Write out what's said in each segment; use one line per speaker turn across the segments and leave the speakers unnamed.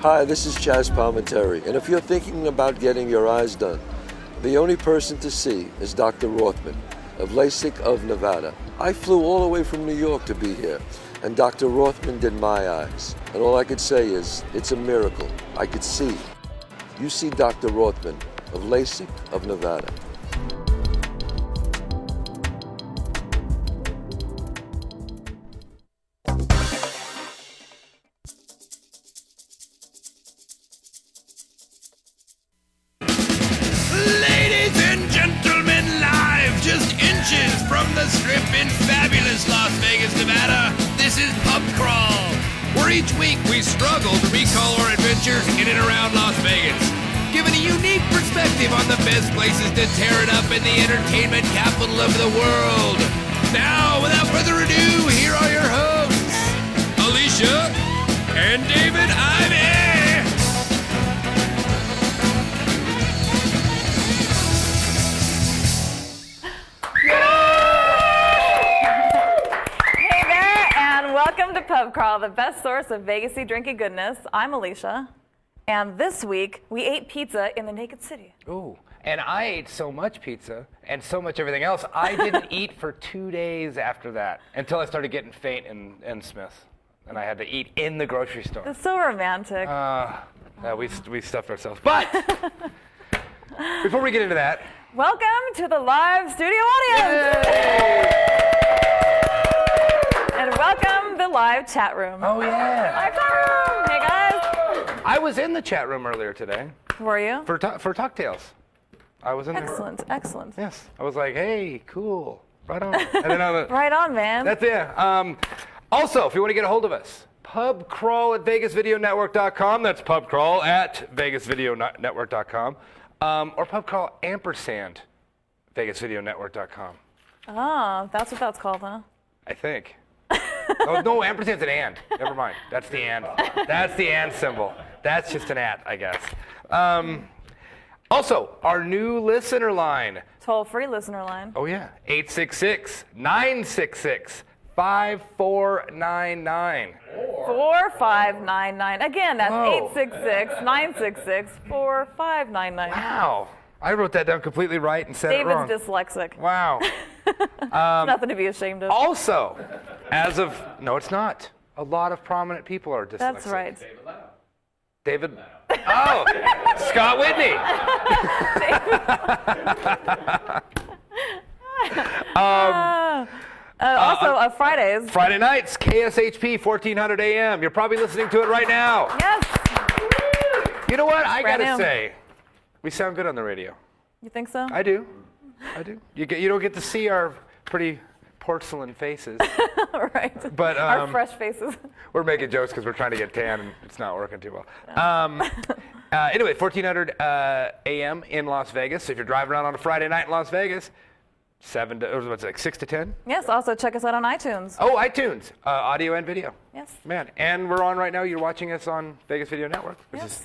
Hi, this is Chaz Palminteri, and if you're thinking about getting your eyes done, the only person to see is Dr. Rothman of LASIK of Nevada. I flew all the way from New York to be here, and Dr. Rothman did my eyes. And all I could say is, it's a miracle. I could see. You see Dr. Rothman of LASIK of Nevada.
From the Strip in fabulous Las Vegas, Nevada, this is Pub Crawl, where each week we struggle to recall our adventures in and around Las Vegas, giving a unique perspective on the best places to tear it up in the entertainment capital of the world. Now, without further ado, here are your hosts, Alicia and David Ivey.
Welcome to Pub Crawl, the best source of Vegas-y drinky goodness. I'm Alicia, and this week we ate pizza in the Naked City.
Ooh, and I ate so much pizza and so much everything else, I didn't eat for 2 days after that until I started getting faint in Smith, and I had to eat in the grocery store.
That's so romantic.
We stuffed ourselves. But before we get into that,
welcome to the live studio audience.
Yay!
And welcome the live chat room.
Oh, yeah.
Live chat room. Hey, guys.
I was in the chat room earlier today.
Were you?
For Talktails. I was in there.
Excellent, excellent.
Yes. I was like, hey, cool. Right on. And then
right on, man.
That's it. Also, if you want to get a hold of us, pubcrawl at vegasvideonetwork.com. That's pubcrawl at vegasvideonetwork.com. Or pubcrawl ampersand vegasvideonetwork.com.
Oh, that's what that's called, huh?
I think. Oh, no, ampersand's an and. Never mind. That's the and. That's the and symbol. That's just an at, I guess. Also, our new listener line.
Toll-free listener line.
Oh, yeah. 866-966-5499.
4599. Again, that's 866-966-4599.
Wow. I wrote that down completely right and said it wrong.
David's dyslexic.
Wow.
Nothing to be ashamed of.
Also, no, it's not. A lot of prominent people are dyslexic.
That's right.
David. Oh, Scott Whitney.
Also, Fridays.
Friday nights, KSHP, 1400 AM. You're probably listening to it right now.
Yes.
You know what? I got to say, we sound good on the radio.
You think so?
I do. You don't get to see our pretty porcelain faces.
Right.
But
our fresh faces.
We're making jokes because we're trying to get tan and it's not working too well. Anyway, 1400 AM in Las Vegas. If you're driving around on a Friday night in Las Vegas, 6 to 10?
Yes. Also, check us out on iTunes.
Oh, iTunes, audio and video.
Yes.
Man, and we're on right now. You're watching us on Vegas Video Network.
Yes.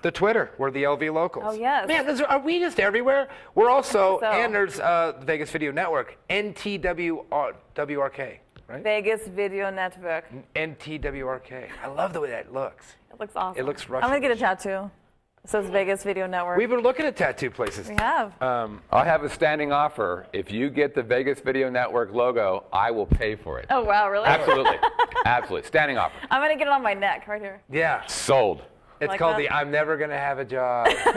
The Twitter. We're the LV Locals.
Oh, yes.
Man, are we just everywhere? We're also,
so.
and there's the Vegas Video Network, NTWRK, right?
Vegas Video Network.
NTWRK. I love the way that looks.
It looks awesome.
It looks Russian.
I'm going to get a tattoo. It says Vegas Video Network.
We've been looking at tattoo places.
We have.
I have a standing offer. If you get the Vegas Video Network logo, I will pay for it.
Oh, wow, really?
Absolutely. Absolutely. Standing offer.
I'm going to get it on my neck right here.
Yeah.
Sold.
It's
like
called
that?
the I'm Never Gonna Have a Job.
Except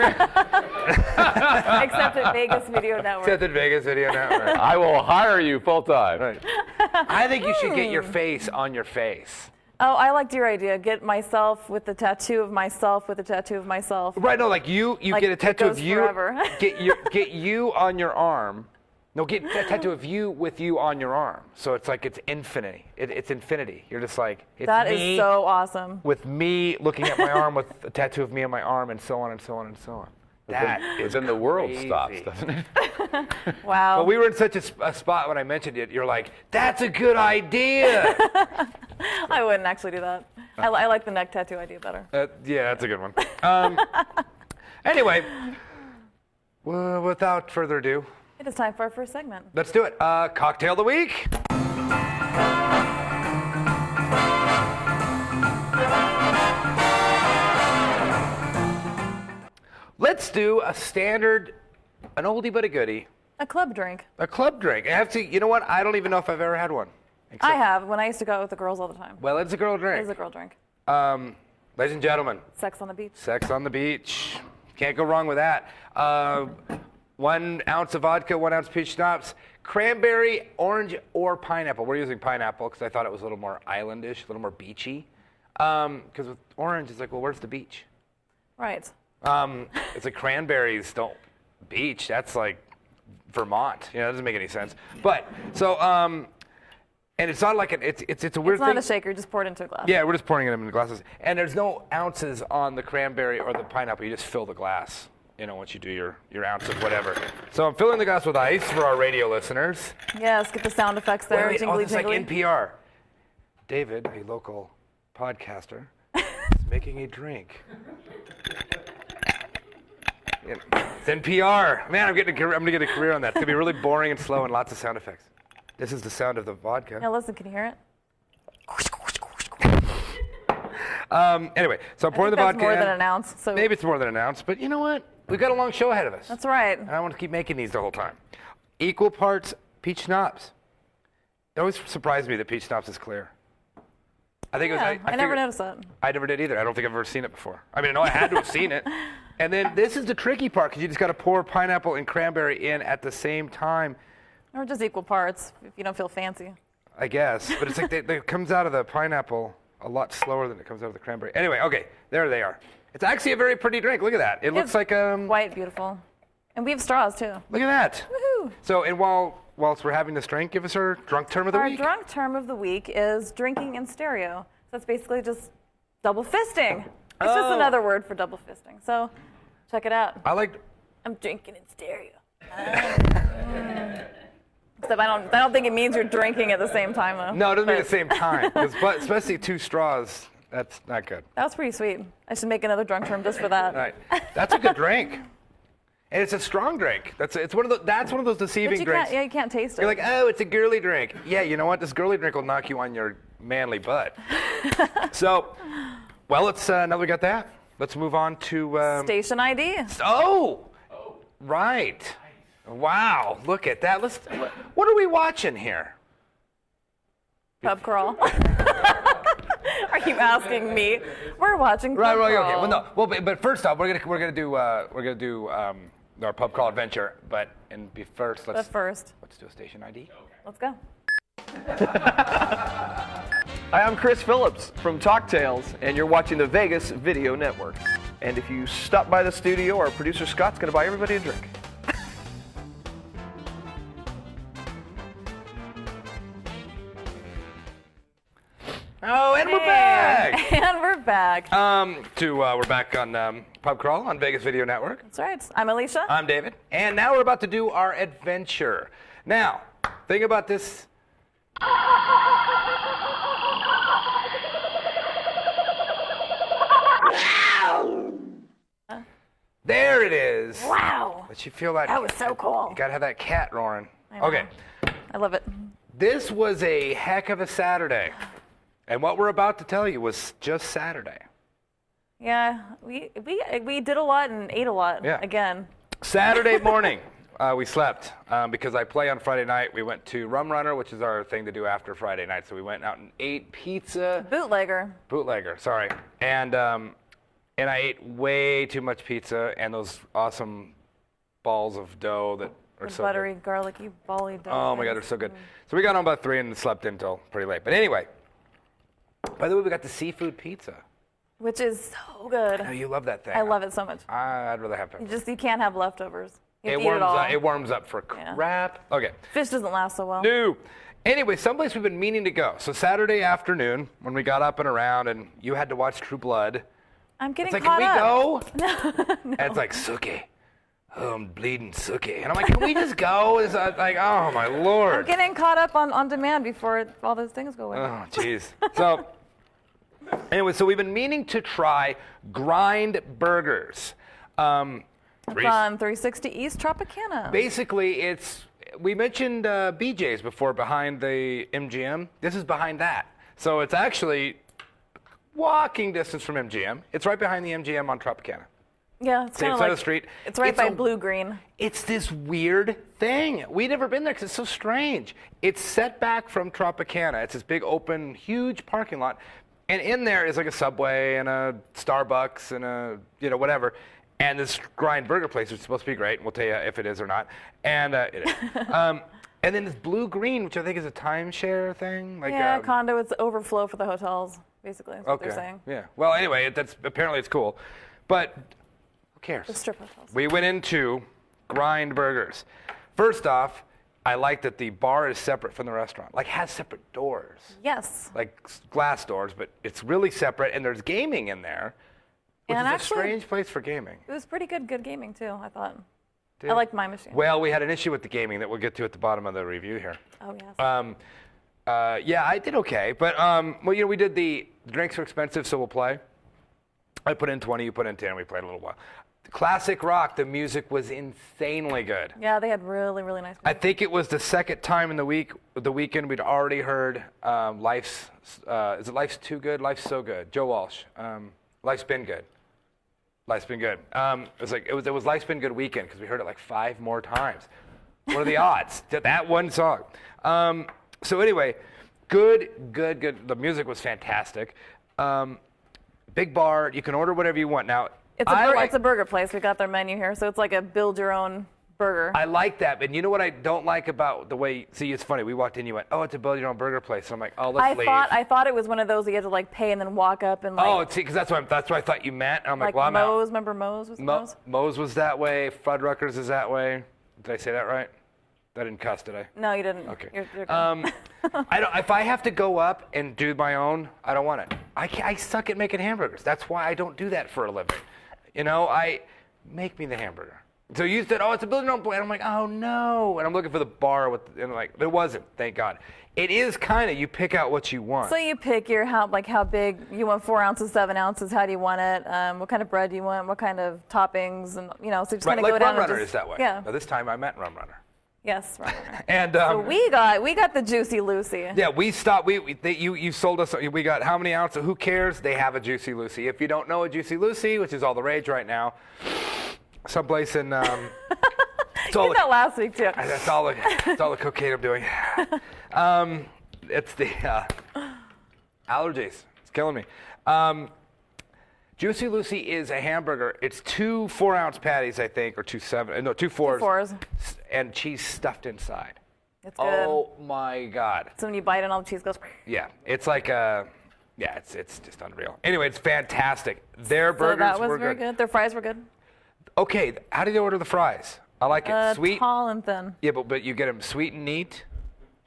at Vegas Video Network.
Except at Vegas Video Network.
I will hire you full time.
Right. I think you should get your face on your face.
Oh, I liked your idea. Get myself with the tattoo of myself with the tattoo of myself.
Right, no, like you
Like
get a tattoo
it goes
of you.
forever.
Get you on your arm. No, get a tattoo of you with you on your arm. So it's like it's infinity. It's infinity. You're just like, it's
That
me
is so awesome.
with me looking at my arm with a tattoo of me on my arm and so on and so on and so on. That is
then the world
crazy.
stops, doesn't it?
Wow.
Well, we were in such a spot when I mentioned it. You're like, that's a good idea.
I wouldn't actually do that. I like the neck tattoo idea better.
Yeah, that's a good one. Anyway, without further ado,
It is time for our first segment.
let's do it. Cocktail of the week. do a standard, an oldie but a goodie,
A club drink.
a club drink. I have to, you know what? I don't even know if I've ever had one.
I have, when I used to go out with the girls all the time.
Well, it's a girl
It
drink.
is a girl drink.
Ladies and gentlemen,
Sex on the beach.
sex on the beach. Can't go wrong with that. 1 ounce of vodka, 1 ounce peach schnapps, cranberry, orange, or pineapple. We're using pineapple because I thought it was a little more islandish, a little more beachy. Because with orange, it's like, well, where's the beach?
Right.
It's like cranberries don't beach. That's like Vermont. You know, that doesn't make any sense. But so, and it's not like it's a weird
It's not
thing.
a shaker, just pour it into a glass.
Yeah, we're just pouring it in the glasses. And there's no ounces on the cranberry or the pineapple. You just fill the glass, you know, once you do your ounce of whatever. So I'm filling the glass with ice for our radio listeners.
Yes, get the sound effects there.
Wait,
Jingly,
this is like
jingly.
NPR. David, a local podcaster, is making a drink. It's NPR. Man, I'm gonna get a career on that. It's gonna be really boring and slow and lots of sound effects. This is the sound of the vodka.
Now listen, can you hear it?
Anyway, so I'm pouring the
That's
vodka
more
in.
than an ounce. So
Maybe it's more than an ounce, but you know what? We've got a long show ahead of us.
That's right.
And I want to keep making these the whole time. Equal parts peach schnapps. It always surprised me that peach schnapps is clear. I think
Yeah,
it was.
I never
figured-
noticed that.
I never did either. I don't think I've ever seen it before. I mean, I know I had to have seen it. And then this is the tricky part because you just got to pour pineapple and cranberry in at the same time,
Or just equal parts if you don't feel fancy.
I guess. But it's like it comes out of the pineapple a lot slower than it comes out of the cranberry. Anyway, okay, there they are. It's actually a very pretty drink. Look at that. It looks
It's
like
Quite beautiful. And we have straws too.
Look at that.
Woohoo!
So, and whilst we're having this drink, give us our drunk term of the
Our
week.
drunk term of the week is drinking in stereo. So it's basically just double fisting. It's just
Oh.
another word for double fisting. So check it out.
I like.
I'm drinking in stereo. Except I don't think it means you're drinking at the same time though.
No, it doesn't mean
But
the same time. 'Cause especially 2 straws. That's not good.
That was pretty sweet. I should make another drunk term just for that.
All right. That's a good drink. And it's a strong drink. That's one of those deceiving
But you
drinks.
can't, you can't taste it.
You're like, oh, it's a girly drink. Yeah, you know what? This girly drink will knock you on your manly butt. So, well, let's now that we got that, let's move on to
Station ID.
Oh, right. Wow, look at that. What are we watching here?
Pub crawl. Are you asking me? We're watching
Right,
Pub
right,
crawl.
okay. Well, no. Well, but first off, we're gonna do our pub crawl adventure. But first,
But first,
let's do a station ID.
let's go.
Hi, I'm Chris Phillips from Talk Tales, and you're watching the Vegas Video Network. And if you stop by the studio, our producer Scott's going to buy everybody a drink.
Oh, and we're back.
And we're back.
We're back on Pub Crawl on Vegas Video Network.
That's right. I'm Alicia.
I'm David, and now we're about to do our adventure. Now, think about this. There it is.
Wow.
But you feel that.
That was so cool.
You gotta have that cat roaring.
I know.
Okay.
I love it.
This was a heck of a Saturday. And what we're about to tell you was just Saturday.
Yeah, we did a lot and ate a lot.
Yeah.
Again.
Saturday morning, we slept because I play on Friday night. We went to Rum Runner, which is our thing to do after Friday night. So we went out and ate pizza. Bootlegger, sorry. And I ate way too much pizza and those awesome balls of dough that are
The
so
buttery,
good.
garlicky, bally dough.
Oh my God, they're so good. So we got home about 3 and slept until pretty late. But anyway, by the way, we got the seafood pizza.
Which is so good.
Oh, you love that thing.
I love it so much.
I'd rather have pepper.
You can't have leftovers. You have
It
to eat it all.
warms up for
Yeah.
crap. Okay.
Fish doesn't last so well.
No. Anyway, someplace we've been meaning to go. So Saturday afternoon, when we got up and around, and you had to watch True Blood.
I'm getting
It's like,
caught
can we
up.
go? And it's like, Suki. Oh, I'm bleeding Suki. And I'm like, can we just go? It's like, oh my
I'm
Lord.
getting caught up on demand before all those things go away.
Oh, jeez. So, anyway, so we've been meaning to try grind burgers.
It's on 360 East Tropicana.
Basically, we mentioned BJ's before behind the MGM. This is behind that. So it's actually walking distance from MGM. It's right behind the MGM on Tropicana.
Yeah, it's
same
kind of
side
like
of the street.
It's right
It's
by
a-
Blue Green.
It's this weird thing. We've never been there because it's so strange. It's set back from Tropicana. It's this big, open, huge parking lot. And in there is like a Subway and a Starbucks and a, whatever. And this Grind Burger place, which is supposed to be great. And we'll tell you if it is or not. And it is. And then this Blue Green, which I think is a timeshare thing. Like,
Yeah, condo. It's overflow for the hotels, basically. That's what they're saying.
Yeah. Well, anyway, apparently it's cool. But who cares?
The strip hotels.
We went into Grind Burgers. First off, I like that the bar is separate from the restaurant. Like, has separate doors.
Yes.
Like glass doors, but it's really separate, and there's gaming in there, which
And
is
actually,
a strange place for gaming.
It was pretty good gaming, too, I thought.
Dude.
I liked my machine.
Well, we had an issue with the gaming that we'll get to at the bottom of the review here.
Oh, yes.
Yeah, I did okay, but we did the drinks are expensive, so we'll play. I put in 20, you put in 10, we played a little while. Classic rock, the music was insanely good.
Yeah, they had really, really nice music.
I think it was the second time in the weekend we'd already heard Life's, is it Life's Too Good? Life's So Good. Joe Walsh. Life's Been Good. Life's Been Good. It was Life's Been Good weekend because we heard it like 5 more times. What are the odds? That one song. So anyway, good. The music was fantastic. Big bar. You can order whatever you want. Now,
it's a burger place. We got their menu here, so it's like a build your own burger.
I like that, but you know what I don't like about the way? See, it's funny. We walked in, you went, "Oh, it's a build your own burger place." And I'm like, "Oh, let's leave."
I thought it was one of those that you had to like pay and then walk up and like.
Oh, see, because that's what I thought you meant. And I'm like,
like
"Well, I'm out."
Moe's. Remember Moe's? Was it Moe's?
Moe's was that way. Fuddruckers is that way. Did I say that right? I didn't cuss, did I?
No, you didn't.
Okay.
You're good.
If I have to go up and do my own, I don't want it. I suck at making hamburgers. That's why I don't do that for a living. Make me the hamburger. So you said, "Oh, it's a build your own plate." I'm like, "Oh no!" And I'm looking for the bar it wasn't. Thank God. It is kind of you pick out what you want.
So you pick how big you want. 4 ounces, 7 ounces. How do you want it? What kind of bread do you want? What kind of toppings? And so you just kind of
like
go down.
Rum Runner
and
is that way.
Yeah.
Now, this time I meant Rum Runner.
Yes, Rum Runner.
And
so we got the Juicy Lucy.
Yeah, we stopped. You sold us. We got how many ounces? Who cares? They have a Juicy Lucy. If you don't know a Juicy Lucy, which is all the rage right now, someplace in.
You did that last week too.
That's all the cocaine I'm doing. It's the allergies. It's killing me. Juicy Lucy is a hamburger. It's 2 4-ounce patties, I think, or 2 4s. 2 4s. And cheese stuffed inside.
It's good.
Oh my God.
So when you bite it, all the cheese goes.
Yeah, it's like it's just unreal. Anyway, it's fantastic. Their burgers
that was
were
very good. Their fries were good.
Okay, how do they order the fries? I like it sweet.
Tall and thin.
Yeah, but you get them sweet and neat.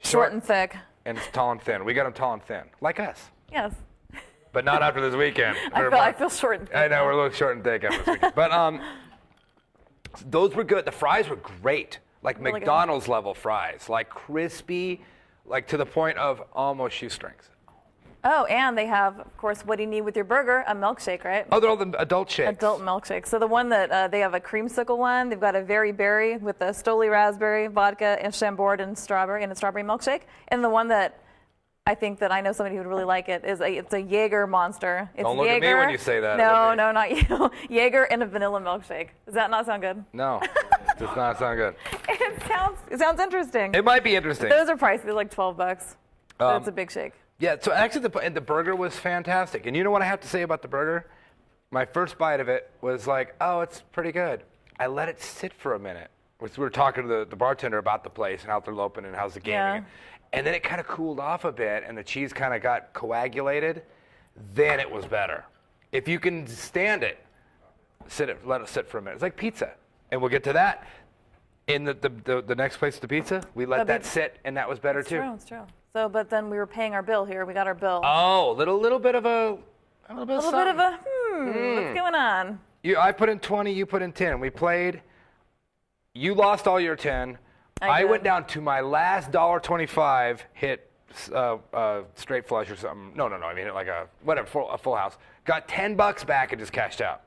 Short and thick.
And it's tall and thin. We got them tall and thin, like us.
Yes.
But not after this weekend.
I feel short and thick.
I know, we're a little short and thick after this weekend. But those were good. The fries were great. Like really McDonald's level fries. Like crispy, like to the point of almost shoestrings.
Oh, and they have, of course, what do you need with your burger? A milkshake, right?
Oh, they're all the adult shakes.
Adult milkshake. So the one that they have a creamsicle one. They've got a very berry with a Stoli raspberry, vodka, and Chambord and a strawberry milkshake. And the one that I think that I know somebody who would really like it is it's a Jaeger monster. It's
Don't look at me when you say that.
No, not you. Jaeger and a vanilla milkshake. Does that not sound good?
No, it does not sound good.
It sounds interesting.
It might be interesting.
Those are pricey. They're like $12. But it's a big shake.
Yeah, so actually the burger was fantastic. And you know what I have to say about the burger? My first bite of it was like, oh, it's pretty good. I let it sit for a minute. We were talking to the bartender about the place and how they're open and how's the gaming.
Yeah.
And then it kind of cooled off a bit and the cheese kind of got coagulated. Then it was better. If you can stand it, let it sit for a minute. It's like pizza. And we'll get to that. In the next place, the pizza, we let that sit, and that was better too.
It's true. So, but then we were paying our bill here. We got our bill.
Oh, little bit of
what's going on?
I put in 20, you put in 10. We played. You lost all your 10. I went down to my last $1.25 hit straight flush or something. No. I mean, like a full house. Got $10 back and just cashed out.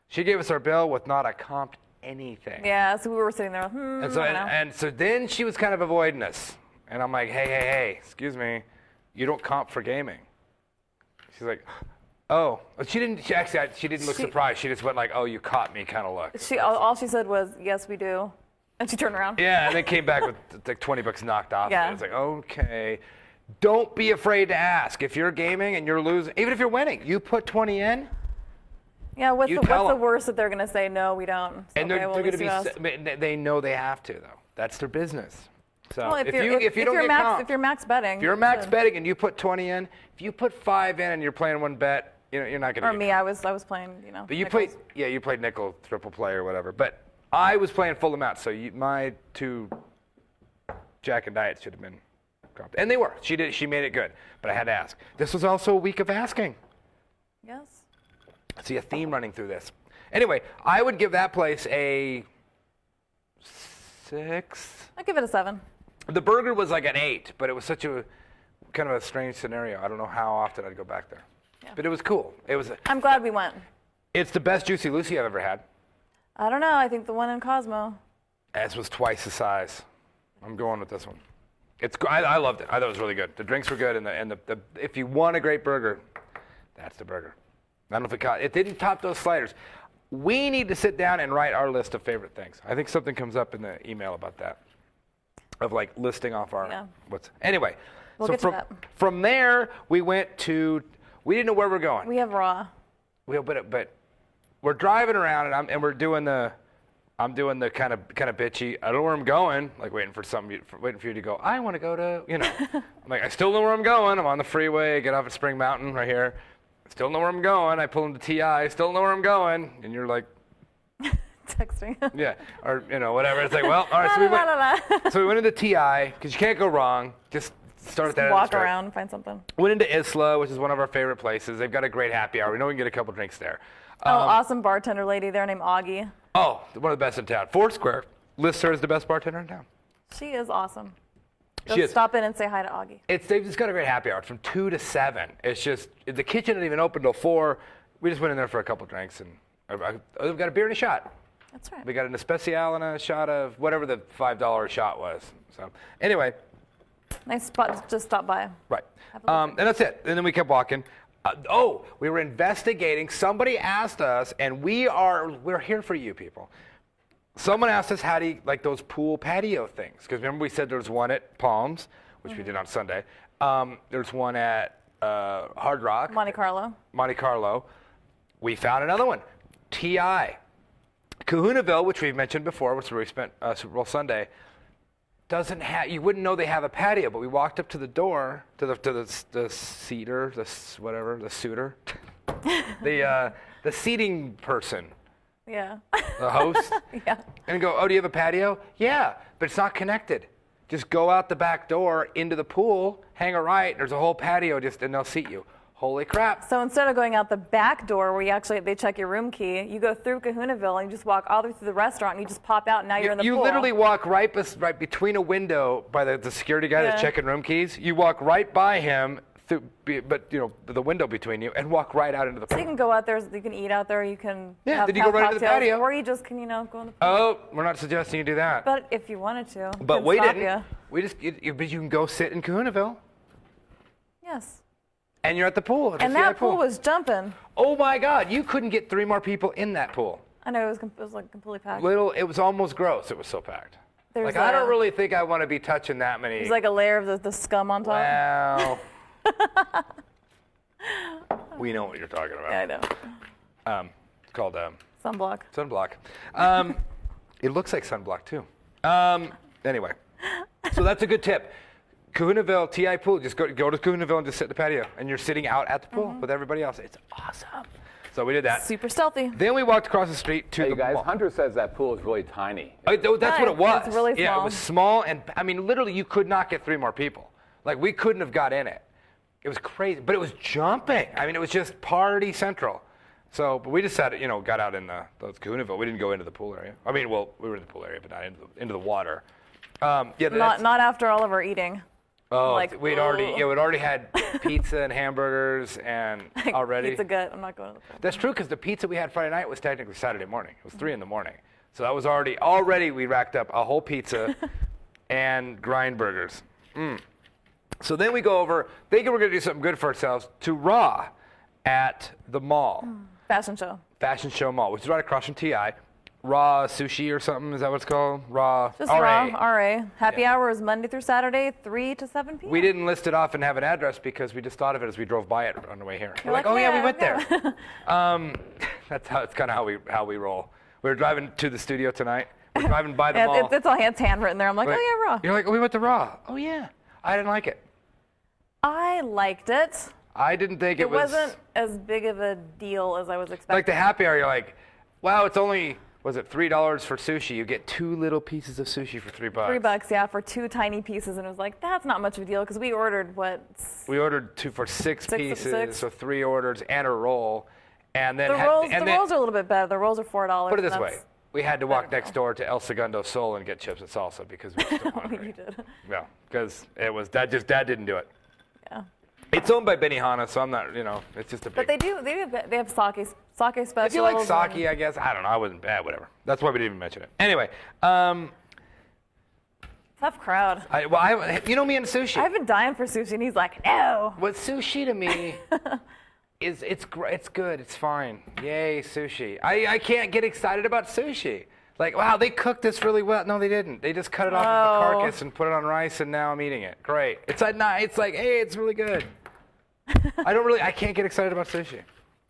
She gave us our bill with not a comped anything.
Yeah, so we were sitting there.
And so then she was kind of avoiding us. And I'm like, hey, excuse me, you don't comp for gaming. She's like, Oh, she didn't. She didn't look surprised. She just went like, "Oh, you caught me," kind of look.
All she said was, "Yes, we do," and she turned around.
Yeah, and then came back with like $20 knocked off.
Yeah.
It was like, okay. Don't be afraid to ask. If you're gaming and you're losing, even if you're winning, you put 20 in.
Yeah, what's
You
the
tell 'em.
worst that they're going to say? No, we don't. It's
And
okay,
they're
well,
going
at
to
least you asked.
be. They know they have to though. That's their business. So
Well, if you're max betting,
if you're max betting and you put 20 in, if you put 5 in and you're playing one bet, you're not going to.
Or me, I was playing,
But you
nickels.
you played nickel, triple play or whatever. But I was playing full amount, so my 2 Jack and Diets should have been comped. And they were. She made it good. But I had to ask. This was also a week of asking.
Yes.
I see a theme running through this. Anyway, I would give that place a 6.
I'd give it a 7.
The burger was like an 8, but it was such a kind of a strange scenario. I don't know how often I'd go back there.
Yeah.
But it was cool.
I'm glad we went.
It's the best Juicy Lucy I've ever had.
I don't know. I think the one in Cosmo.
This was twice the size. I'm going with this one. I loved it. I thought it was really good. The drinks were good, and the if you want a great burger, that's the burger. I don't know if it didn't top those sliders. We need to sit down and write our list of favorite things. I think something comes up in the email about that, of like listing off our Anyway,
We'll
so
get to that.
from there we went to. We didn't know where we're going.
We have raw.
But we're driving around and we're doing the. I'm doing the kind of bitchy. I don't know where I'm going. Like waiting for you to go. I want to go to I'm like I still know where I'm going. I'm on the freeway. I get off at Spring Mountain right here. Still know where I'm going. I pull into TI. Still know where I'm going. And you're like,
Texting.
yeah, or whatever. It's like, well, all right. So we went into TI because you can't go wrong. Just start at that.
Walk around and find something.
Went into Isla, which is one of our favorite places. They've got a great happy hour. We know we can get a couple drinks there.
Awesome bartender lady there named Augie.
Oh, one of the best in town. Foursquare lists her as the best bartender in town.
She is awesome. Go
She is.
stop in and say hi to Augie.
They've just got a great happy hour. It's from 2 to 7. It's just, the kitchen didn't even open till 4. We just went in there for a couple drinks, and we've got a beer and a shot.
That's right.
We got an especial and a shot of whatever the $5 shot was. So anyway.
Nice spot. Just stop by.
Right. And that's it. And then we kept walking. We were investigating. Somebody asked us, and we're here for you people. Someone asked us how do you like those pool patio things? Because remember we said there was one at Palms, which we did on Sunday. There's one at Hard Rock.
Monte Carlo.
We found another one. TI. Kahunaville, which we've mentioned before, which is where we spent Super Bowl Sunday, doesn't have. You wouldn't know they have a patio, but we walked up to the door to the seater, the suitor, the seating person.
Yeah.
The host?
Yeah.
And go, oh, do you have a patio? Yeah, but it's not connected. Just go out the back door into the pool, hang a right, there's a whole patio, and they'll seat you. Holy crap.
So instead of going out the back door where they check your room key, you go through Kahunaville and you just walk all the way through the restaurant and you just pop out and now you're in the pool.
You literally walk right between a window by the security guy that's checking room keys. You walk right by him, but the window between you, and walk right out into the pool.
So you can go out there, you can eat out there, you can have
then you go right into the
cocktails,
patio.
or you just can, go in the pool.
Oh, we're not suggesting you do that.
But if you wanted to.
But we
stop
didn't.
You.
We just, but you can go sit in Kahunaville.
Yes.
And you're at the pool.
And that pool was jumping.
Oh my God! You couldn't get 3 more people in that pool.
I know it was like completely packed.
It was almost gross. It was so packed. I don't really think I want to be touching that many.
There's like a layer of the scum on top.
Wow. We know what you're talking about.
Yeah, I know.
It's called
Sunblock.
Sunblock. It looks like sunblock too. Anyway, so that's a good tip. Kahunaville, TI pool, just go to Kahunaville and just sit in the patio. And you're sitting out at the pool with everybody else. It's awesome. So we did that.
Super stealthy.
Then we walked across the street to
Hey
the
guys,
mall.
Hunter says that pool is really tiny.
That's what it was.
It's really small.
Yeah, it was small, and I mean, literally, you could not get 3 more people. Like, we couldn't have got in it. It was crazy, but it was jumping. I mean, it was just party central. So, but we decided, got out in the Kahunaville. We didn't go into the pool area. I mean, well, we were in the pool area, but not into the water.
Not after all of our eating.
Oh,
like,
we'd already had pizza and hamburgers and already.
Pizza gut. I'm not going to the pool.
That's true, because the pizza we had Friday night was technically Saturday morning. It was 3 in the morning. So that was already we racked up a whole pizza and grind burgers. So then we go over, thinking we're going to do something good for ourselves, to Raw. at the mall,
Fashion show.
Fashion Show Mall, which is right across from TI. Raw Sushi or something, is that what it's called? Raw
Just
RA.
RA. Happy
Yeah.
hour is Monday through Saturday, 3 to 7 p.m.
We didn't list it off and have an address because we just thought of it as we drove by it on the way here. We're like,
like,
oh yeah, we
yeah,
went
yeah.
there. That's kind of how we roll. We were driving to the studio tonight. We're driving by the
Yeah,
mall.
it's handwritten there. I'm like, oh yeah, Raw.
You're like, oh, we went to Raw. Oh yeah. I didn't like it.
I liked it.
I didn't think
It
was
wasn't as big of a deal as I was expecting.
like the happy hour. You're like, wow, it's only, was it $3 for sushi? You get 2 little pieces of sushi for $3.
$3, yeah, for 2 tiny pieces, and it was like, that's not much of a deal because we ordered what?
We ordered 2 for 6 pieces,
six.
so 3 orders and a roll, and then
The rolls are a little bit better. The rolls are $4.
Put it this
and
way.
that's-
We had to walk next door to El Segundo Sol and get chips and salsa because we were still hungry.
You did.
Yeah, because it was Dad didn't do it.
Yeah.
It's owned by Benihana, so I'm not, it's just a big.
But they have sake specials.
If you like
and-
sake, I guess. I don't know. I wasn't bad. Whatever. That's why we didn't even mention it. Anyway,
Tough crowd.
you know me and sushi.
I've been dying for sushi, and he's like, no.
What sushi to me is it's good. It's fine. Yay, sushi. I can't get excited about sushi. Like, wow, they cooked this really well. No, they didn't. They just cut it off of the carcass and put it on rice, and now I'm eating it. Great. It's like, hey, it's really good. I can't get excited about sushi.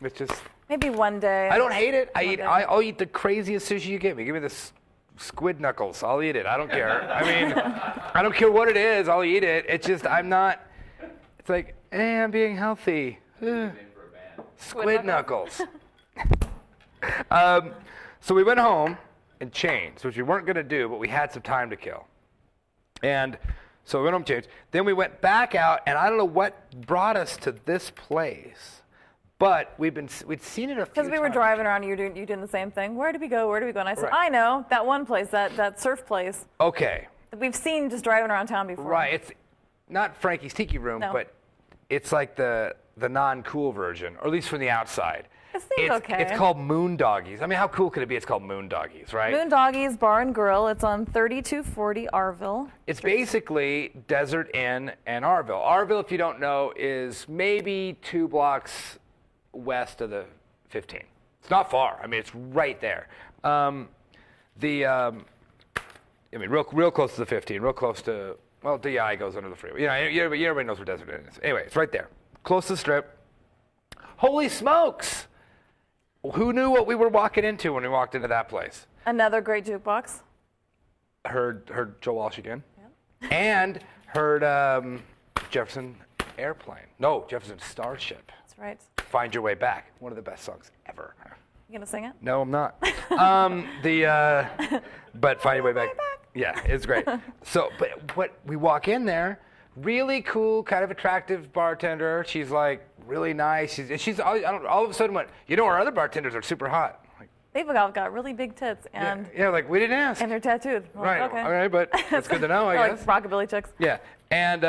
It's just.
Maybe one day.
I don't hate it.
day.
I'll eat the craziest sushi you give me. Give me this squid knuckles. I'll eat it. I don't care. I mean, I don't care what it is. I'll eat it. It's just I'm not. It's like, I'm being healthy. Squid knuckles. So we went home and changed, which we weren't going to do, but we had some time to kill. And so we went home and changed. Then we went back out, and I don't know what brought us to this place. But we'd seen it a few times.
Because we were driving around, you doing the same thing. Where did we go? And I said,
Right.
I know that one place, that surf place
Okay.
that we've seen just driving around town before.
Right. It's not Frankie's Tiki Room,
No.
but it's like the non-cool version, or at least from the outside.
It seems okay.
It's called Moon Doggies. I mean, how cool could it be? It's called Moon Doggies, right?
Moon Doggies Bar and Grill. It's on 3240 Arville.
It's basically Desert Inn and Arville. Arville, if you don't know, is maybe 2 blocks west of the 15. It's not far. I mean, it's right there. Real close to the 15. Real close to, well, DI goes under the freeway. Everybody knows where Desert Inn is. Anyway, it's right there. Close to the Strip. Holy smokes! Who knew what we were walking into when we walked into that place?
Another great jukebox.
Heard Joe Walsh again. Yeah. And heard Jefferson Airplane. No, Jefferson Starship.
That's right.
Find Your Way Back. One of the best songs ever.
You gonna sing it?
No, I'm not. But Find Your Way Back. Yeah, it's great. So, but what we walk in there, really cool, kind of attractive bartender. She's like really nice. She's all of a sudden went, our other bartenders are super hot. Like,
They've got really big tits and
like we didn't ask.
and they're tattooed. I'm like,
Right.
okay.
All right, but it's good to know, I
They're
guess.
like rockabilly chicks.
Yeah. And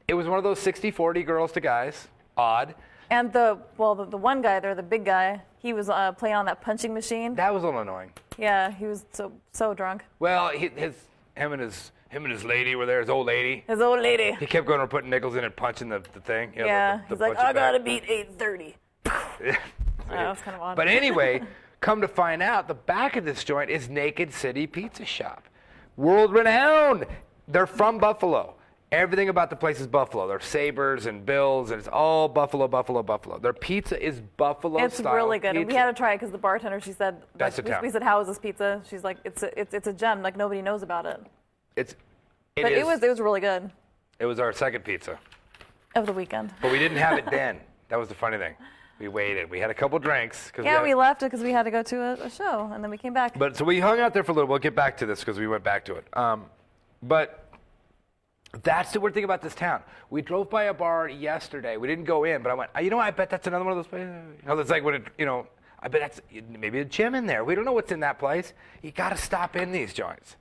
it was one of those 60-40 girls to guys. Odd.
And the one guy there, the big guy, he was playing on that punching machine.
That was a little annoying.
Yeah, he was so drunk.
Well, him and his lady were there, his old lady.
His old lady.
He kept going and putting nickels in and punching the thing.
Yeah, he's like,
punching
I gotta
bag.
beat 8:30. That was kind of odd.
But anyway, come to find out, the back of this joint is Naked City Pizza Shop. World renowned. They're from Buffalo. Everything about the place is Buffalo. They're Sabres and Bills, and it's all Buffalo, Buffalo, Buffalo. Their pizza is Buffalo
It's
style
really good. And we
pizza.
had to try it because the bartender, she said,
Best in town.
we said, how is this pizza? She's like, it's a gem. Like nobody knows about it.
It
was really good.
It was our second pizza,
Of the weekend.
but we didn't have it then. That was the funny thing. We waited. We had a couple drinks.
Yeah, we left it because we had to go to a show, and then we came back.
But so we hung out there for a little. We'll get back to this because we went back to it. But that's the weird thing about this town. We drove by a bar yesterday. We didn't go in, but I went, I bet that's another one of those places. It's like when I bet that's maybe a gym in there. We don't know what's in that place. You got to stop in these joints.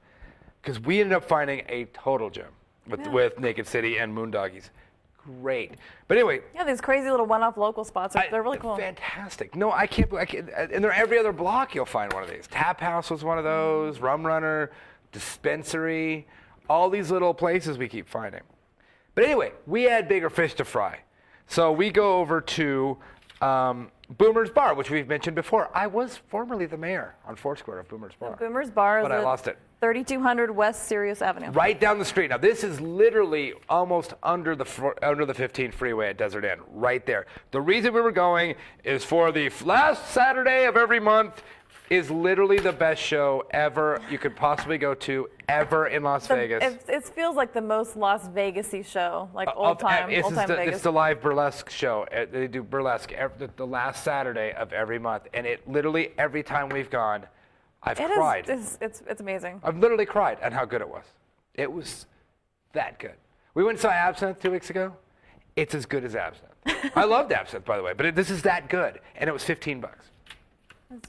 Because we ended up finding a total gym with Naked City and Moon Doggies. Great. But anyway.
Yeah, these crazy little one-off local spots. They're really cool.
Fantastic. No, I can't. And they're every other block you'll find one of these. Tap House was one of those. Rum Runner, Dispensary. All these little places we keep finding. But anyway, we had bigger fish to fry. So we go over to Boomer's Bar, which we've mentioned before. I was formerly the mayor on Foursquare of Boomer's Bar.
Boomer's Bar
but
is
I
at
lost it.
3200 West Sirius Avenue.
Right down the street. Now, this is literally almost under the 15 freeway at Desert Inn, right there. The reason we were going is for the last Saturday of every month is literally the best show ever you could possibly go to ever in Las Vegas.
It feels like the most Las Vegas-y show, like old-time Vegas.
It's the live burlesque show. They do burlesque the last Saturday of every month, and it literally every time we've gone, I've cried.
It's amazing.
I've literally cried at how good it was. It was that good. We went and saw Absinthe 2 weeks ago. It's as good as Absinthe. I loved Absinthe, by the way, but this is that good, and it was $15.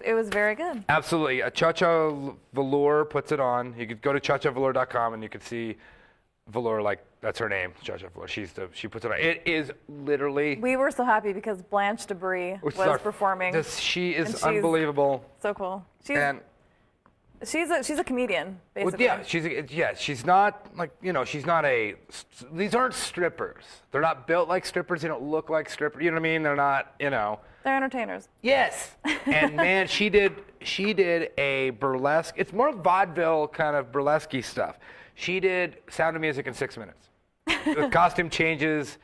It was very good.
Absolutely. Cha-Cha Velour puts it on. You could go to chachavelour.com and you could see Velour, like that's her name, Cha-Cha Velour. She puts it on. It is literally.
We were so happy because Blanche Debris was performing.
She is unbelievable.
So cool. She's a comedian,
well,
basically.
she's not like, she's not these aren't strippers. They're not built like strippers. They don't look like strippers. You know what I mean? They're not,
They're entertainers.
Yes. And man, she did a burlesque. It's more vaudeville kind of burlesque-y stuff. She did Sound of Music in 6 minutes. With costume changes.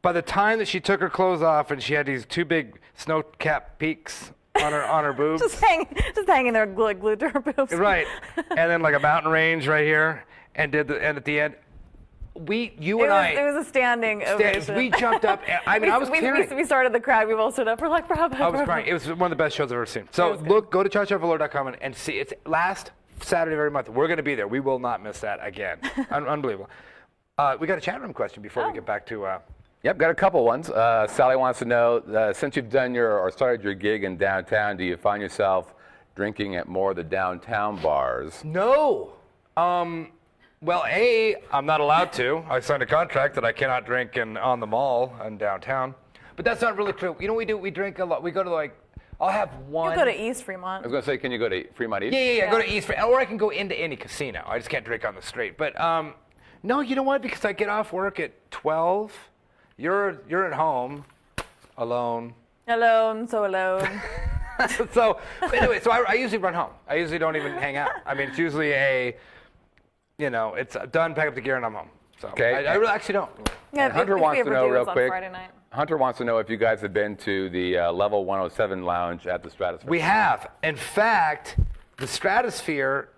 By the time that she took her clothes off and she had these two big snow-capped peaks on her boobs.
just hanging there glued to her boobs.
Right. And then like a mountain range right here. And at the end, it was
a standing ovation.
We jumped up. I was tearing.
We started the crowd. We both stood up. We're like, bravo.
I was crying. It was one of the best shows I've ever seen. So go to chachavelour.com and see. It's last Saturday of every month. We're going to be there. We will not miss that again. Unbelievable. We got a chat room question before we get back to.
Yep, got a couple ones. Sally wants to know, since you've done started your gig in downtown, do you find yourself drinking at more of the downtown bars?
No. Well, I'm not allowed to. I signed a contract that I cannot drink on the mall and downtown. But that's not really true. You know what we do? We drink a lot. We go to I'll have one.
You go to East Fremont.
I was going to say, can you go to Fremont East?
Yeah. Go to East Fremont. Or I can go into any casino. I just can't drink on the street. But no, you know what? Because I get off work at 12. You're at home, alone.
So alone.
So I usually run home. I usually don't even hang out. I mean, it's usually it's done, pack up the gear, and I'm home. So
okay.
I really actually don't.
Yeah,
Hunter wants to know real quick.
Friday night.
Hunter wants to know if you guys have been to the Level 107 lounge at the Stratosphere.
We have. In fact, the Stratosphere,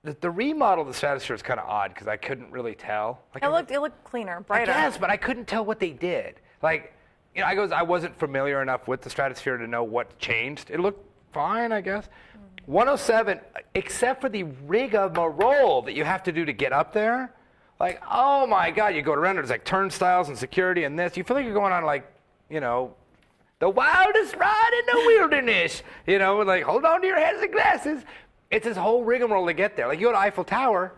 the remodel of the Stratosphere is kind of odd because I couldn't really tell.
It looked cleaner, brighter.
Yes, but I couldn't tell what they did. I wasn't familiar enough with the Stratosphere to know what changed. It looked fine, I guess. 107, except for the rigmarole that you have to do to get up there. Oh my God, you go around, there's turnstiles and security and this. You feel like you're going on the wildest ride in the wilderness. Hold on to your heads and glasses. It's this whole rigmarole to get there. You go to Eiffel Tower,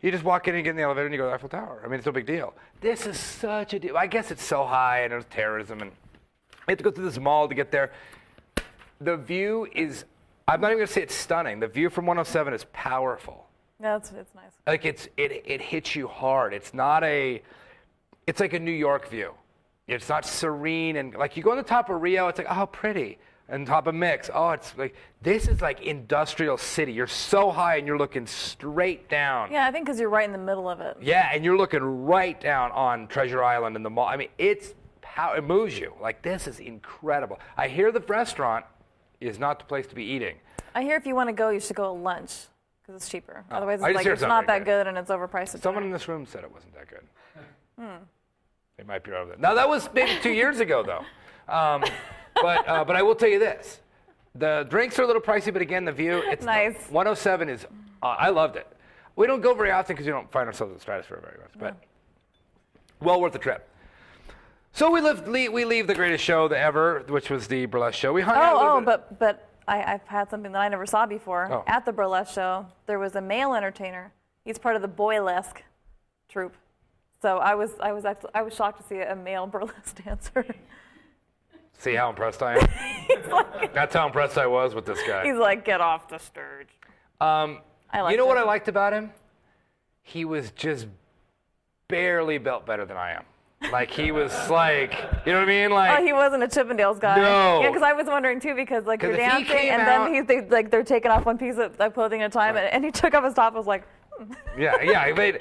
you just walk in and get in the elevator and you go to Eiffel Tower. I mean, it's no big deal. This is such a deal. I guess it's so high and there's terrorism and you have to go through this mall to get there. The view is, I'm not even going to say it's stunning. The view from 107 is powerful.
Yeah, it's nice.
It hits you hard. It's like a New York view. It's not serene and you go on the top of Rio, it's oh pretty. And top of Mix, it's this is industrial city. You're so high and you're looking straight down.
Yeah, I think because you're right in the middle of it.
Yeah, and you're looking right down on Treasure Island in the mall. I mean, it moves you. This is incredible. I hear the restaurant is not the place to be eating.
I hear if you want to go, you should go at lunch because it's cheaper. Otherwise, it's
not
not that good and it's overpriced.
Someone in this room said it wasn't that good. They might be over there. Now that was maybe 2 years ago, though. But I will tell you this: the drinks are a little pricey, but again, the view. It's
nice.
107 is. I loved it. We don't go very often because we don't find ourselves at the Stratosphere very much, but well worth the trip. So we leave the greatest show ever, which was the burlesque show. We hung out a little bit.
But I've had something that I never saw before.
Oh.
At the burlesque show, there was a male entertainer. He's part of the boylesque troupe. So I was shocked to see a male burlesque dancer.
See how impressed I am? That's how impressed I was with this guy.
He's like, get off the stage.
You know what I liked about him? He was just barely built better than I am. Like he was like, you know what I mean? Like
Oh, he wasn't a Chippendales guy.
No.
Yeah, because I was wondering too, because like you're
'Cause if he
dancing
came
and
out-
then they're taking off one piece of clothing at a time, and he took off his top. I was like,
yeah.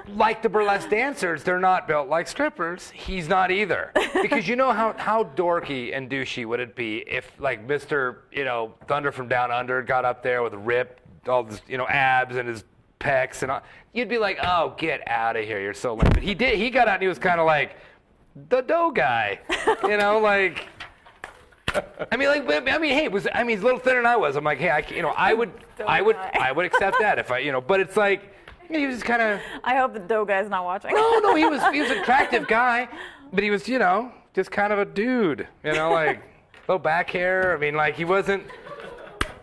Like the burlesque dancers, they're not built like strippers. He's not either. Because you know how dorky and douchey would it be if like Mr. Thunder from Down Under got up there with a rip, all his abs and his pecs and all. You'd be like, oh, get out of here, you're so lame. But he did. He got out and he was kind of like the dough guy, like. Hey, he's a little thinner than I was. I'm like, hey, I would accept that if I, but it's like, he was kind of.
I hope the dough guy's not watching.
No, he was an attractive guy, but he was, just kind of a dude, like low back hair. I mean, like he wasn't.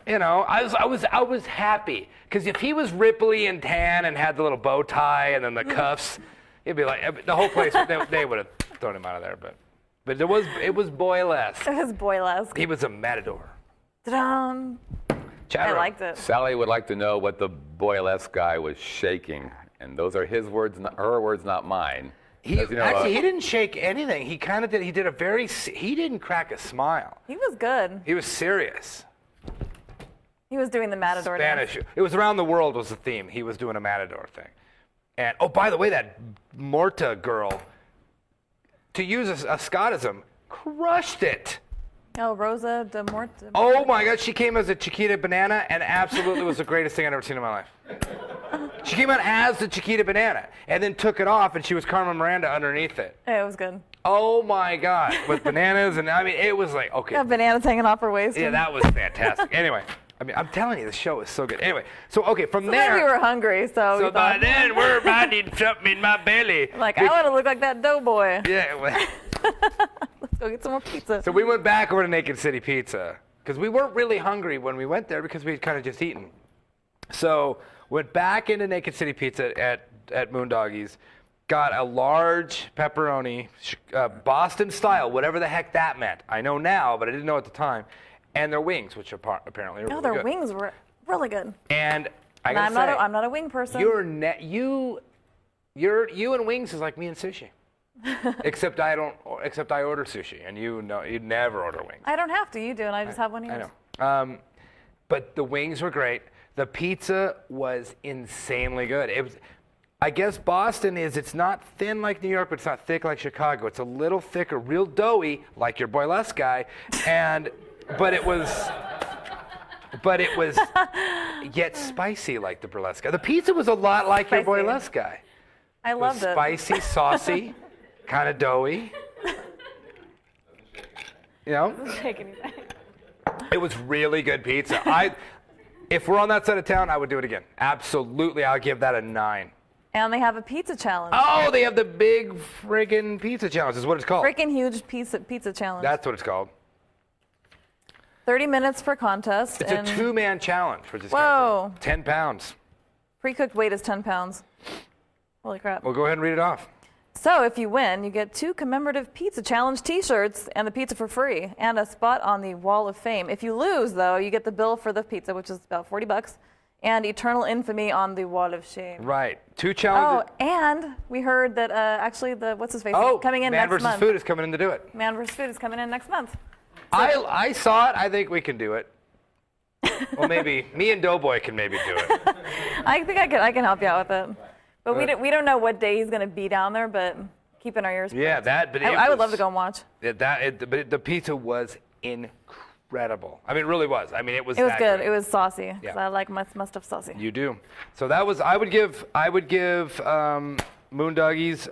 I was happy because if he was ripply and tan and had the little bow tie and then the cuffs, it'd be like the whole place. They would have thrown him out of there, but it was boylesque.
It was boylesque.
He was a matador.
Ta-da. I liked it.
Sally would like to know what the boylesque guy was shaking, and those are his words, her words, not mine.
He didn't shake anything. He kind of did. He did he didn't crack a smile.
He was good.
He was serious.
He was doing the matador
Spanish.
dance.
It was around the world was the theme. He was doing a matador thing. And oh, by the way, that Morta girl, to use a Scottism, crushed it.
Oh, Rosa de Mort.
Oh my God, she came as a Chiquita Banana and absolutely was the greatest thing I'd ever seen in my life. She came out as the Chiquita Banana and then took it off and she was Carmen Miranda underneath it.
Yeah, it was good.
Oh my God, with bananas and it was like, okay.
Yeah, bananas hanging off her waist.
Yeah, that was fantastic. Anyway, I'm telling you, the show is so good. Anyway, so okay, from there.
Then we were hungry, so we
by
thought,
then, I need something in my belly.
like, I want to look like that doughboy.
Yeah. Well,
Let's go get some more pizza.
so we went back over to Naked City Pizza because we weren't really hungry when we went there because we had kind of just eaten. So went back into Naked City Pizza at Moondoggies, got a large pepperoni, Boston style, whatever the heck that meant. I know now, but I didn't know at the time. And their wings, which apparently are really
their
good.
wings were really good.
And
And I'm not a wing person.
you and wings is like me and sushi. Except I order sushi, and you never order wings.
I don't have to. You do, and I just have one here.
I know. But the wings were great. The pizza was insanely good. It was. I guess Boston it's not thin like New York, but it's not thick like Chicago. It's a little thicker, real doughy, like your boylesque guy, but it was yet spicy like the burlesque guy. The pizza was a lot like your boylesque guy.
I loved it.
Spicy, saucy, kind of doughy.
Shake anything.
It was really good pizza. If we're on that side of town, I would do it again. Absolutely, I'll give that a 9.
And they have a pizza challenge.
Oh, they have the big friggin' pizza challenge is what it's called.
Freaking huge pizza challenge.
That's what it's called.
30 minutes per contest.
It's a 2-man challenge, which is
Whoa.
10 pounds.
Pre-cooked weight is 10 pounds. Holy crap.
Well, go ahead and read it off.
So if you win, you get 2 commemorative pizza challenge t-shirts and the pizza for free and a spot on the Wall of Fame. If you lose, though, you get the bill for the pizza, which is about $40, and eternal infamy on the Wall of Shame.
Right. 2 challenges.
Oh, and we heard that actually what's his face is coming in
Man
next month.
vs. Food is coming in to do it.
Man vs. Food is coming in next month.
I saw it. I think we can do it. Well, maybe me and Doughboy can maybe do it.
I think I can help you out with it. But we don't know what day he's going to be down there, but keeping our ears
Yeah,
peeled.
but
I would love to go and watch.
But the pizza was incredible. I mean, it really was. I mean, it was.
It was
that
good. It was saucy. 'Cause
Yeah.
I like my stuff saucy.
You do. So that was. I would give Moondoggies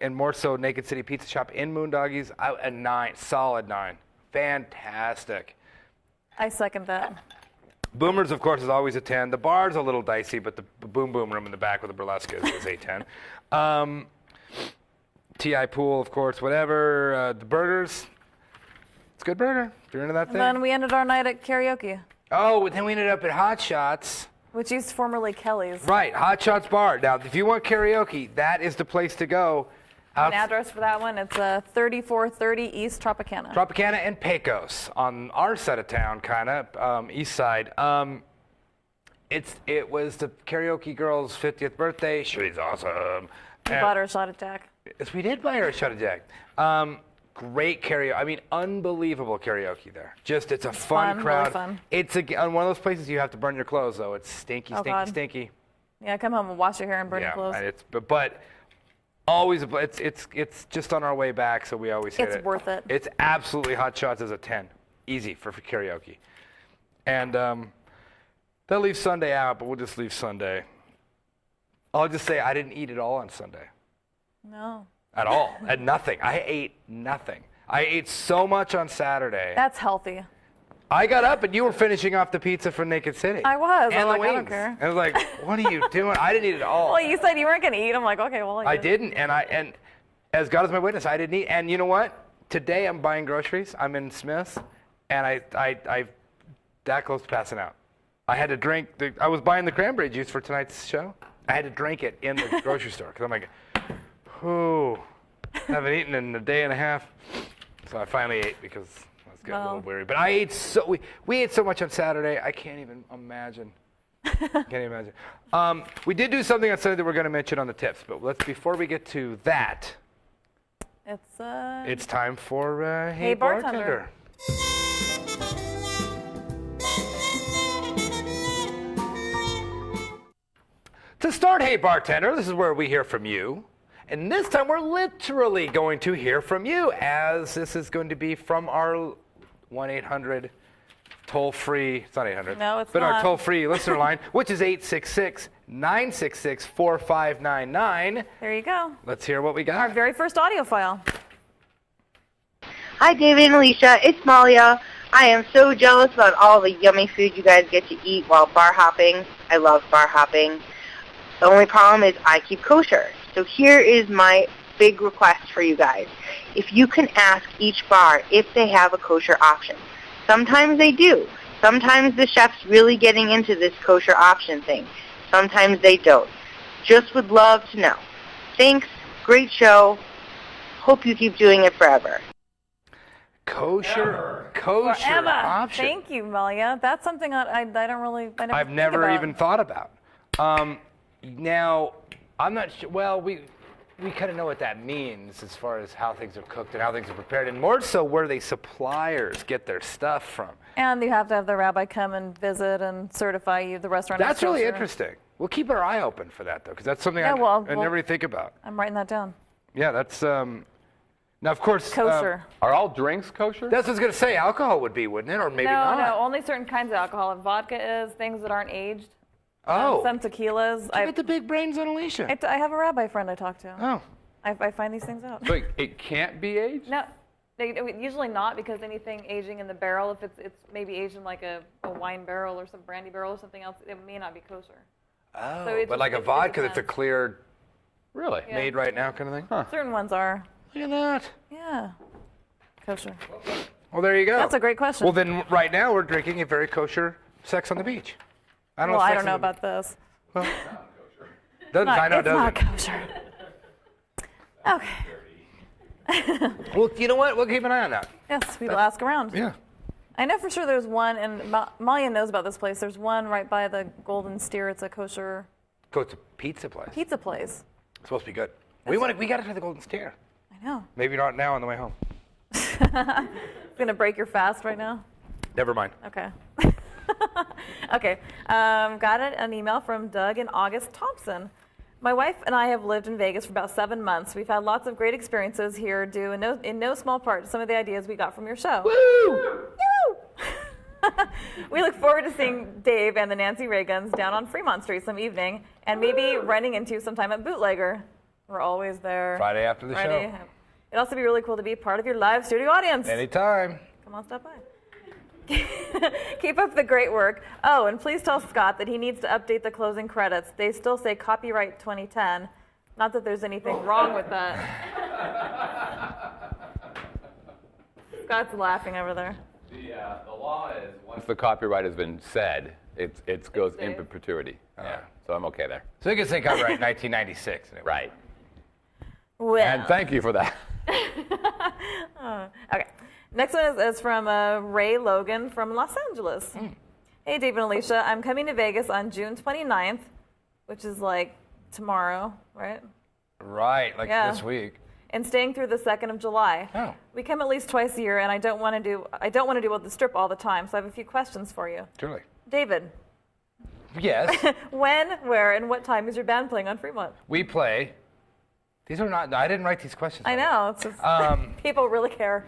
and more so Naked City Pizza Shop in Moondoggies a 9, solid 9, fantastic.
I second that.
Boomers, of course, is always a 10. The bar's a little dicey, but the boom room in the back with the burlesque is a 10. TI Pool, of course, whatever. The burgers, it's a good burger if you're into that
And
thing.
then we ended our night at karaoke,
Oh, then we ended up at Hot Shots.
which used formerly Kelly's.
Right, Hot Shots Bar. Now, if you want karaoke, that is the place to go.
An address for that one, it's 3430 East Tropicana.
Tropicana and Pecos on our side of town, kind of east side. It was the karaoke girl's 50th birthday. She's awesome.
We bought her a shot at Jack.
Yes, we did buy her a shot of Jack. Great karaoke. I mean, unbelievable karaoke there. Just, it's a fun crowd.
Really fun.
It's one of those places you have to burn your clothes, though. It's stinky, stinky.
Yeah, come home and wash your hair and burn your clothes.
But always, it's just on our way back, so we always hit it.
It's worth it.
It's absolutely hot shots as a 10. Easy for karaoke. And they'll leave Sunday out, but we'll just leave Sunday. I'll just say I didn't eat it all on Sunday.
No.
At all. At nothing. I ate nothing. I ate so much on Saturday.
That's healthy.
I got up and you were finishing off the pizza from Naked City.
I was.
And
I'm
the
like,
wings.
I don't care.
I was like, what are you doing? I didn't eat it all.
Well, you said you weren't going to eat. I'm like, okay, well,
I didn't. And as God is my witness, I didn't eat. And you know what? Today I'm buying groceries. I'm in Smith's. And I that close to passing out. I had to drink. I was buying the cranberry juice for tonight's show. I had to drink it in the grocery store because I'm like, ooh, haven't eaten in a day and a half. So I finally ate because I was getting a little weary. But I ate we ate so much on Saturday. I can't even imagine. We did do something on Sunday that we're going to mention on the tips. But before we get to that, it's time for Hey Bartender. To start Hey Bartender, this is where we hear from you. And this time we're literally going to hear from you, as this is going to be from our 1-800 toll-free, it's not 800.
No, it's
but
not.
our toll-free listener line, which is 866-966-4599.
There you go.
Let's hear what we got.
Our very first audio file.
Hi, David and Alicia. It's Malia. I am so jealous about all the yummy food you guys get to eat while bar hopping. I love bar hopping. The only problem is I keep kosher. So here is my big request for you guys. If you can ask each bar if they have a kosher option. Sometimes they do. Sometimes the chef's really getting into this kosher option thing. Sometimes they don't. Just would love to know. Thanks. Great show. Hope you keep doing it forever.
Kosher
Forever.
option.
Thank you, Malia. That's something I don't really.
I've never even thought about. Now, I'm not sure. Well, we kind of know what that means as far as how things are cooked and how things are prepared, and more so where the suppliers get their stuff from.
And you have to have the rabbi come and visit and certify you the restaurant.
That's
is
really
kosher.
interesting. We'll keep our eye open for that, though, because that's something I never really think about.
I'm writing that down.
Yeah, that's now, of course.
Kosher.
Are all drinks kosher?
That's what I was going to say. Alcohol would be, wouldn't it? Or maybe not.
No, only certain kinds of alcohol. Vodka is things that aren't aged.
Oh.
Some tequilas.
Look at the big brains on Alicia.
I have a rabbi friend I talk to.
Oh.
I find these things out.
So it can't be aged?
No, usually not, because anything aging in the barrel, if it's maybe aged in like a wine barrel or some brandy barrel or something else, it may not be kosher.
Oh,
So
but like a vodka that's a clear,
Really?
Yeah.
made right now kind of thing? Huh.
Certain ones are.
Look at that.
Yeah. Kosher.
Well, there you go.
That's a great question.
Well, then right now we're drinking a very kosher Sex on the Beach. I don't
Well,
know.
I don't know about this.
Well, doesn't I know,
It's
doesn't
not
it?
kosher. Okay.
Well, you know what? We'll keep an eye on that.
Yes, we'll ask around.
Yeah.
I know for sure there's one, and Malia knows about this place. There's one right by the Golden Steer. It's a kosher
Go to pizza place.
pizza place.
It's supposed to be good. We got to try the Golden Steer.
I know.
Maybe not now on the way home.
It's going to break your fast right now?
Never mind.
Okay. Okay. Got an email from Doug and August Thompson. My wife and I have lived in Vegas for about 7 months. We've had lots of great experiences here due in no small part to some of the ideas we got from your show.
Woo!
We look forward to seeing Dave and the Nancy Reagans down on Fremont Street some evening, and maybe running into sometime at Bootlegger. We're always there.
Friday after the show.
It'd also be really cool to be part of your live studio audience.
Anytime.
Come on, stop by. Keep up the great work. Oh, and please tell Scott that he needs to update the closing credits. They still say copyright 2010. Not that there's anything wrong with that. Scott's laughing over there.
The law is once the copyright has been said, it goes in perpetuity.
Yeah.
So I'm okay there.
So you can say copyright 1996. Anyway.
Right.
Well.
And thank you for that.
Okay. Next one is from Ray Logan from Los Angeles. Hey, Dave and Alicia. I'm coming to Vegas on June 29th, which is like tomorrow, right?
Right, like
Yeah.
this week.
And staying through the 2nd of July.
Oh.
We come at least twice a year, and I don't want to do the strip all the time. So I have a few questions for you.
Truly.
David,
Yes.
when, where, and what time is your band playing on Fremont?
We play. These are not. I didn't write these questions.
I know. It's just, people really care.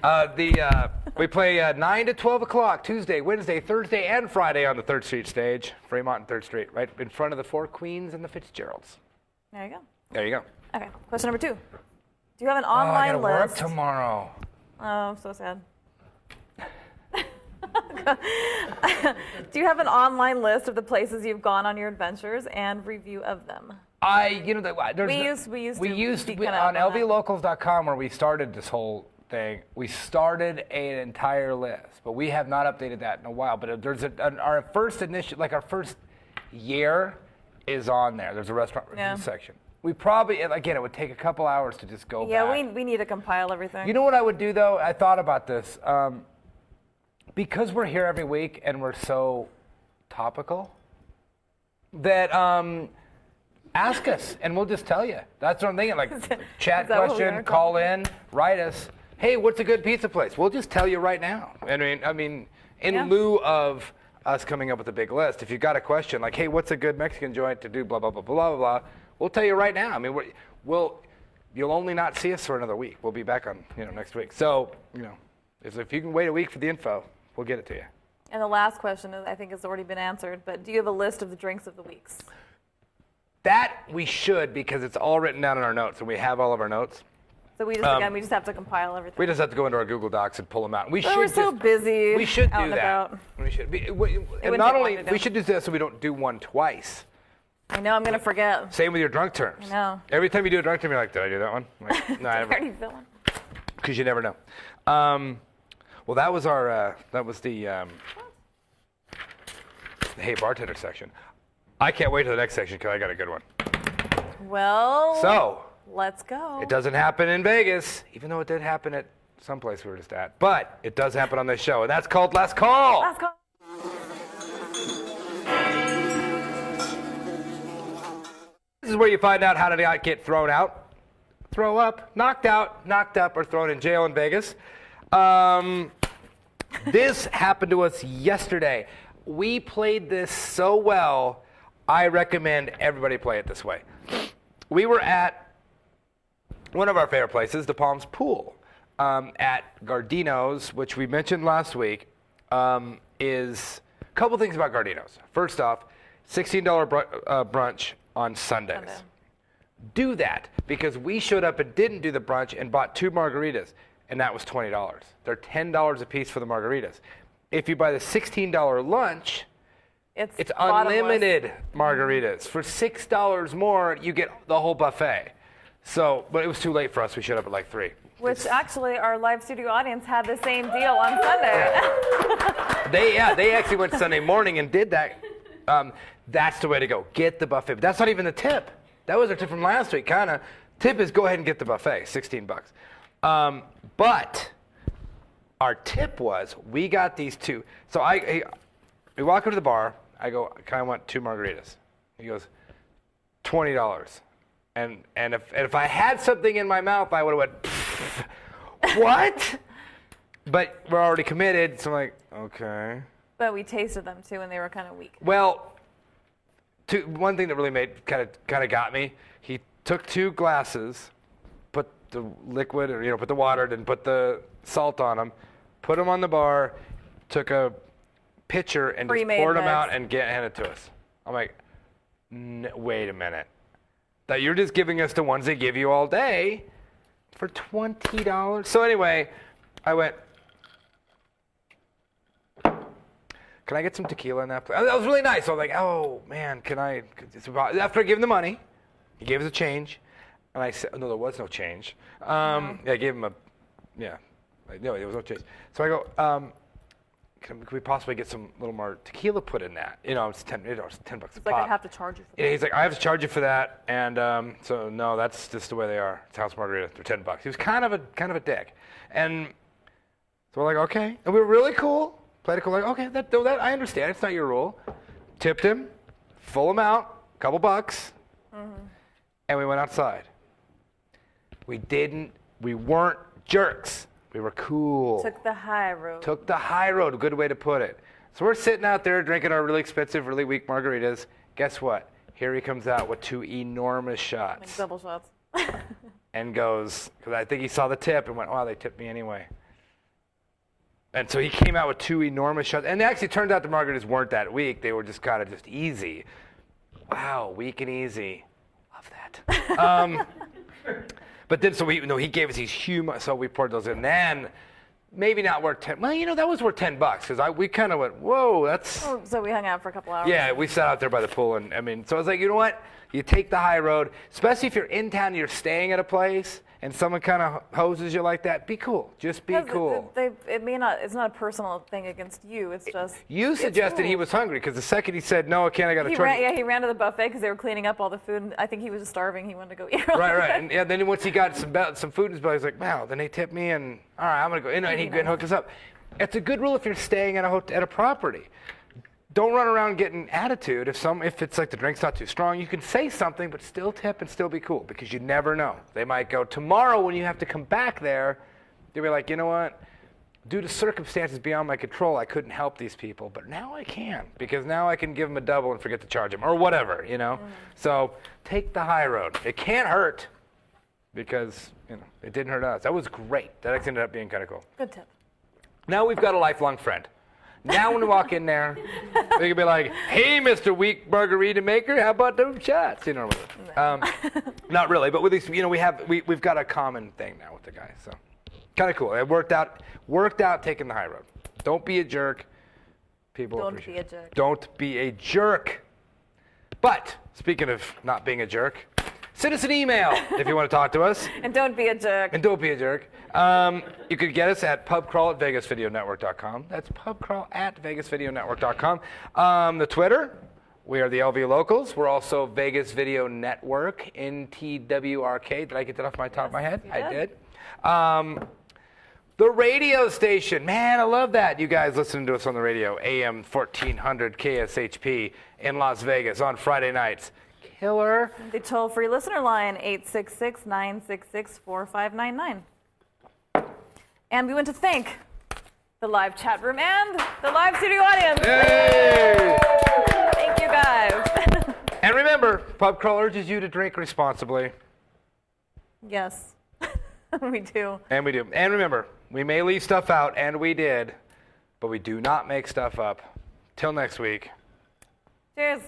We play 9 to 12 o'clock Tuesday, Wednesday, Thursday, and Friday on the 3rd Street stage, Fremont and 3rd Street, right in front of the Four Queens and the Fitzgeralds.
There you go.
There you go.
Okay. Question number 2. Do you have an
I
online
gotta work
list?
tomorrow.
Oh, I'm so sad. Do you have an online list of the places you've gone on your adventures and review of them?
We used on lvlocals.com where we started this whole thing. We started an entire list, but we have not updated that in a while. But there's our first year is on there. There's a restaurant review section. We probably, again, it would take a couple hours to just go back.
Yeah, we need to compile everything.
You know what I would do though? I thought about this. Because we're here every week and we're so topical, that ask us and we'll just tell you. That's what I'm thinking. Like, chat question, call in, write us. Hey, what's a good pizza place? We'll just tell you right now. I mean, in lieu of us coming up with a big list, if you've got a question like, hey, what's a good Mexican joint to do? Blah blah blah blah blah blah. We'll tell you right now. I mean, you'll only not see us for another week. We'll be back on next week. So if you can wait a week for the info, we'll get it to you.
And the last question, I think, has already been answered, but do you have a list of the drinks of the weeks?
That we should, because it's all written down in our notes, and we have all of our notes.
So we just have to compile everything.
We just have to go into our Google Docs and pull them out.
We're so busy.
We should
out
do
and
that.
About.
We should. And
take
not
long
only
to do.
we should do this so we don't do one twice.
I know, I'm going to forget.
Same with your drunk terms.
I know.
Every time you do a drunk term, you're like, did I do that one? I'm like, no, I never.
already did one.
Because you never know. Well, that was the Hey Bartender section. I can't wait to the next section because I got a good one.
Well,
So,
let's go.
it doesn't happen in Vegas, even though it did happen at some place we were just at. But it does happen on this show, and that's called Last Call.
Last call.
This is where you find out how to not get thrown out, throw up, knocked out, knocked up, or thrown in jail in Vegas. This happened to us yesterday. We played this so well, I recommend everybody play it this way. We were at one of our favorite places, the Palms Pool, at Gardino's, which we mentioned last week, is a couple things about Gardino's. First off, $16 brunch on Sundays. Do that, because we showed up and didn't do the brunch and bought 2 margaritas, and that was $20. They're $10 a piece for the margaritas. If you buy the $16 lunch, it's unlimited margaritas. For $6 more, you get the whole buffet. So, but it was too late for us. We showed up at like 3.
Which actually, our live studio audience had the same deal on Sunday.
They actually went Sunday morning and did that. That's the way to go. Get the buffet. But that's not even the tip. That was our tip from last week, kind of. Tip is go ahead and get the buffet, $16. But our tip was we got these 2. So we walk up to the bar. I go, I kind of want 2 margaritas. He goes, $20. And if I had something in my mouth, I would have went, what? But we're already committed, so I'm like, okay.
But we tasted them too, and they were kind of weak.
Well, one thing that really kind of got me. He took 2 glasses, put the liquid, or put the water, then put the salt on them, put them on the bar, took a pitcher and just poured them out and handed it to us. I'm like, wait a minute. That you're just giving us the ones they give you all day for $20. So anyway, I went, can I get some tequila in that place? That was really nice. So I was like, oh man, can I? After I gave him the money, he gave us a change, and I said, no, there was no change. I gave him no, there was no change. So I go, can we possibly get some little more tequila put in that? It's $10 a pop.
It's like I have to charge you for that.
Yeah, he's like, I have to charge you for that, and so no, that's just the way they are. It's house margarita. They're $10. He was kind of a dick, and so we're like, okay, and we were really cool. Played it cool, like, okay, that I understand. It's not your rule. Tipped him, full amount, couple bucks, and we went outside. We weren't jerks. We were cool.
Took the high road.
Took the high road, a good way to put it. So we're sitting out there drinking our really expensive, really weak margaritas. Guess what? Here he comes out with 2 enormous shots.
Like double shots.
And goes, because I think he saw the tip and went, wow, they tipped me anyway. And so he came out with 2 enormous shots. And it actually turned out the margaritas weren't that weak. They were just kind of just easy. Wow, weak and easy. Love that. But then, so he gave us these huge, so we poured those in. And then, maybe not worth 10. Well, that was worth $10 because we kind of went, whoa, that's.
Oh, so we hung out for a couple hours.
Yeah, we sat out there by the pool, and so I was like, you know what? You take the high road, especially if you're in town and you're staying at a place, and someone kind of hoses you like that. Be cool. Just be cool.
It's not a personal thing against you. It's just.
You suggested he was hungry because the second he said no, I can't. I got to try.
He ran to the buffet because they were cleaning up all the food. And I think he was just starving. He wanted to go eat.
Right. And then once he got some food in his belly, he's like, wow. Then they tipped me, and all right, I'm gonna go. And he hooked us up. It's a good rule if you're staying at a property. Don't run around getting attitude. If it's like the drink's not too strong, you can say something, but still tip and still be cool because you never know. They might go tomorrow when you have to come back there. They'll be like, you know what? Due to circumstances beyond my control, I couldn't help these people, but now I can because now I can give them a double and forget to charge them or whatever, So take the high road. It can't hurt because it didn't hurt us. That was great. That actually ended up being kind of cool.
Good tip.
Now we've got a lifelong friend. Now when we walk in there, they can be like, hey, Mr. Weak Margarita Maker, how about those shots? Not really, but with these, we've got a common thing now with the guys. So kind of cool. It worked out taking the high road. Don't be a jerk. People appreciate it. Don't be a jerk. But speaking of not being a jerk, send us an email if you want to talk to us.
And don't be a jerk.
You could get us at pubcrawl@vegasvideonetwork.com. That's pubcrawl@vegasvideonetwork.com. The Twitter, we are the LV Locals. We're also Vegas Video Network, NTWRK. Did I get that off my top of my head? I did. The radio station. Man, I love that. You guys listening to us on the radio. AM 1400 KSHP in Las Vegas on Friday nights. Killer.
The toll-free listener line, 866-966-4599. And we want to thank the live chat room and the live studio audience.
Yay!
Thank you, guys.
And remember, Pub Crawl urges you to drink responsibly.
Yes, we do.
And we do. And remember, we may leave stuff out, and we did, but we do not make stuff up. Till next week.
Cheers.